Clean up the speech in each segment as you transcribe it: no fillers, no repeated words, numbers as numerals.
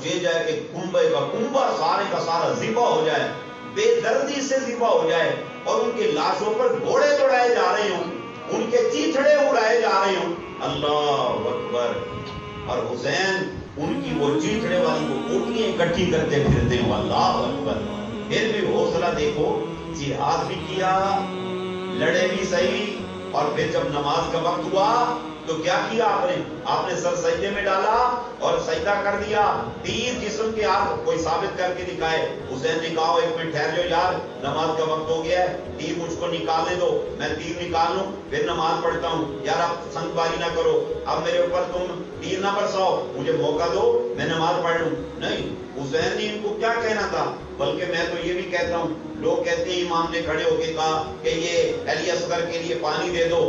یہ جائے کہ کنبے کا کنبا سارے کا سارا ذبح ہو جائے، بے دردی سے ذبح ہو جائے، اور ان کے لاشوں پر گھوڑے دوڑائے جا رہے ہوں، ان کے چیتڑے اڑائے جا رہے ہوں، اللہ اکبر، اور حسین ان کی وہ چیتڑے والی وہ کوٹیاں اکٹھی کرتے پھرتے ہیں، اللہ اکبر۔ پھر بھی حوصلہ دیکھو، جہاد بھی کیا، لڑے بھی صحیح، اور پھر جب نماز کا وقت ہوا تو کیا کیا آپ نے سر سجدے میں ڈالا اور سجدہ کر دیا، تیر جسم کے ہاتھ کوئی ثابت کر کے دکھائے۔ حسین نے کہا ایک منٹ ٹھہر جاؤ یار، نماز کا وقت ہو گیا ہے، تیر مجھ کو نکالنے دو، میں تیر نکال لوں پھر نماز پڑھتا ہوں، یار آپ سنگ باری نہ کرو، اب میرے اوپر تم تیر نہ برساؤ، مجھے موقع دو میں نماز پڑھ لوں۔ نہیں، حسین نے ان کو کیا کہنا تھا، بلکہ میں تو یہ بھی کہتا ہوں، لوگ کہتے ہیں امام نے کھڑے ہو کے کہا کہ یہ علی اصغر کے لیے پانی دے دو،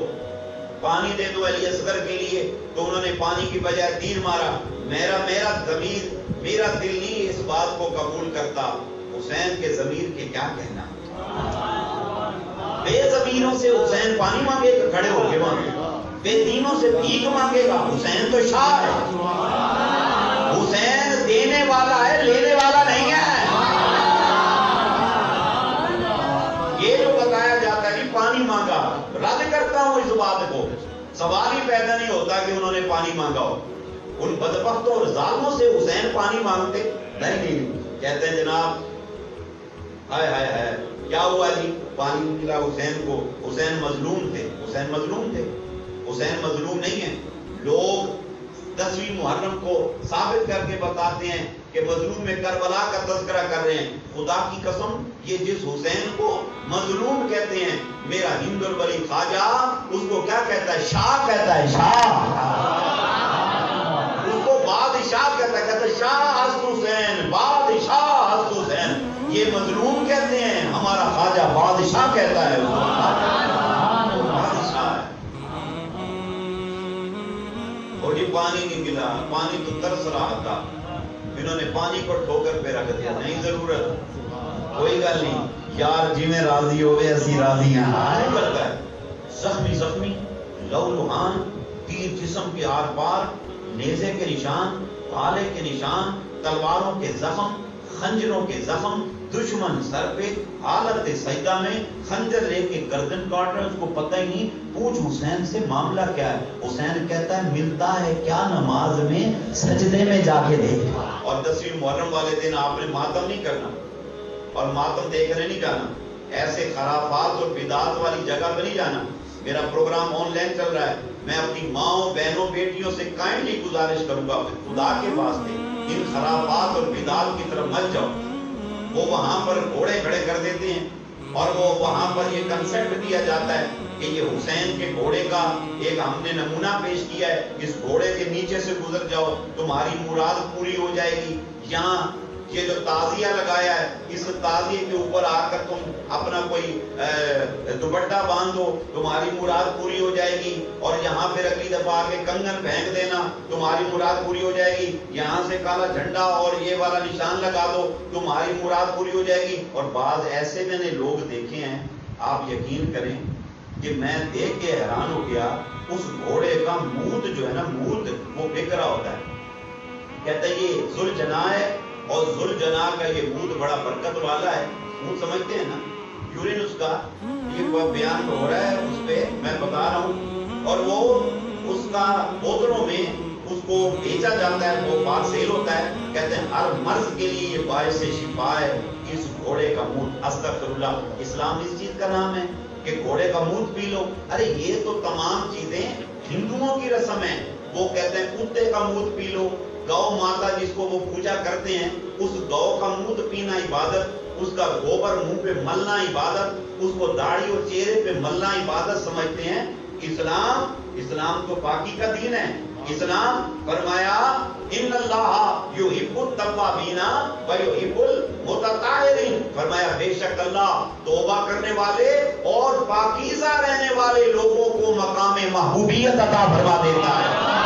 پانی دے دو علی اصغر کے لیے، تو انہوں نے پانی کی بجائے تیر مارا۔ میرا ضمیر، میرا دل نہیں اس بات کو قبول کرتا، حسین کے ضمیر کے کیا کہنا۔ بے ضمیروں سے حسین پانی مانگے گا، کھڑے ہو کے مانگے گا، بے دینوں سے بھیک مانگے گا، حسین تو شاہ ہے، حسین دینے والا ہے، لینے والا نہیں ہے۔ یہ جو بتایا جاتا ہے کہ پانی مانگا، رد کرتا ہوں اس بات کو، سوال ہی پیدا نہیں ہوتا کہ انہوں نے پانی مانگا ہو۔ ان بدبختوں اور ظالموں سے حسین پانی مانگتے نہیں، کہتے ہیں جناب ہائے ہائے ہائے کیا ہوا جی، پانی ملا حسین کو، حسین مظلوم تھے، حسین مظلوم تھے، حسین مظلوم نہیں ہے۔ لوگ 10ویں محرم کو ثابت کر کے بتاتے ہیں کہ مظلوم میں کربلا کا تذکرہ کر رہے ہیں، خدا کی قسم یہ جس حسین کو مظلوم کہتے ہیں، میرا ہند الولی خواجہ اس کو کیا کہتا ہے، شاہ کہتا ہے، شاہ، اس کو بادشاہ کہتا ہے شاہ ہست حسین، بادشاہ ہست حسین۔ یہ مظلوم کہتے ہیں، ہمارا خواجہ بادشاہ کہتا ہے، بادشاہ ہے۔ اور یہ پانی نہیں ملا، پانی تو ترس رہا تھا، انہوں نے پانی کو ٹھوکر پہ رکھ دیا، نہیں ضرورت، کوئی گل نہیں یار، جی میں راضی ہوئے اسی راضی ہیں، نہیں کرتا ہے۔ زخمی زخمی، لو لہان، تیر جسم کے آر پار، نیزے کے نشان، بھالے کے نشان، تلواروں کے زخم، خنجروں کے زخم، دشمن سر پہ حالت سجدہ میں خنجر لے کے گردن کاٹ رہا ہے، اس کو پتہ ہی نہیں، پوچھ حسین سے معاملہ کیا ہے، حسین کہتا ہے ملتا ہے کیا نماز میں، سجدے میں جا کے دیکھ۔ اور 10ویں محرم والے دن آپ نے ماتم نہیں کرنا اور ماتم دیکھنے نہیں جانا، ایسے خرافات اور بدعات والی جگہ پہ نہیں جانا۔ میرا پروگرام آن لائن چل رہا ہے، میں اپنی ماؤں بہنوں بیٹیوں سے کائنڈلی گزارش کروں گا خدا کے واسطے، ان خرافات اور بدعات کی طرف مت جاؤ۔ وہ وہاں پر گھوڑے کھڑے کر دیتے ہیں اور وہ وہاں پر یہ کنسپٹ دیا جاتا ہے کہ یہ حسین کے گھوڑے کا ایک ہم نے نمونہ پیش کیا ہے، اس گھوڑے کے نیچے سے گزر جاؤ تمہاری مراد پوری ہو جائے گی۔ یہاں یہ جو تعزیہ لگایا ہے، اس تعزیے کے اوپر آ کر تم اپنا کوئی دوپٹہ باندھ دو تمہاری مراد پوری ہو جائے گی، اور یہاں پھر اگلی دفعہ آ کے کنگن پھینک دینا تمہاری مراد پوری ہو جائے گی، یہاں سے کالا جھنڈا اور یہ والا نشان لگا دو تمہاری مراد پوری ہو جائے گی۔ اور بعض ایسے میں نے لوگ دیکھے ہیں، آپ یقین کریں کہ میں دیکھ کے حیران ہو گیا، اس گھوڑے کا موت جو ہے نا، موت وہ بک رہا ہوتا ہے، کہتا ہے یہ ذوالجناح ہے، اور ذوالجناح کا یہ موت بڑا برکت والا ہے، موت سمجھتے ہیں نا، یورین اس کا، یہ بیان ہو رہا ہے اس پہ میں بتا رہا ہوں، اور وہ اس کا بوتلوں میں اس کو بیچا جاتا ہے، وہ پارسیل ہوتا ہے، کہتے ہیں ہر مرض کے لیے یہ باعث شفا ہے اس گھوڑے کا موت۔ استغفر اللہ، اسلام اس چیز کا نام ہے کہ گھوڑے کا موت پی لو؟ ارے یہ تو تمام چیزیں ہندوؤں کی رسم ہے، وہ کہتے ہیں کتے کا موت پی لو، گو ماتا جس کو وہ پوجا کرتے ہیں اس گو کا موت پینا عبادت، اس کا گوبر منہ پہ ملنا عبادت، اس کو داڑھی اور چہرے پہ ملنا عبادت سمجھتے ہیں۔ اسلام تو پاکی کا دین ہے۔ اسلام فرمایا ان اللہ یحب التوابین ویحب المتطہرین، فرمایا بے شک اللہ توبہ کرنے والے اور پاکیزہ رہنے والے لوگوں کو مقام محبوبیت عطا فرما دیتا ہے۔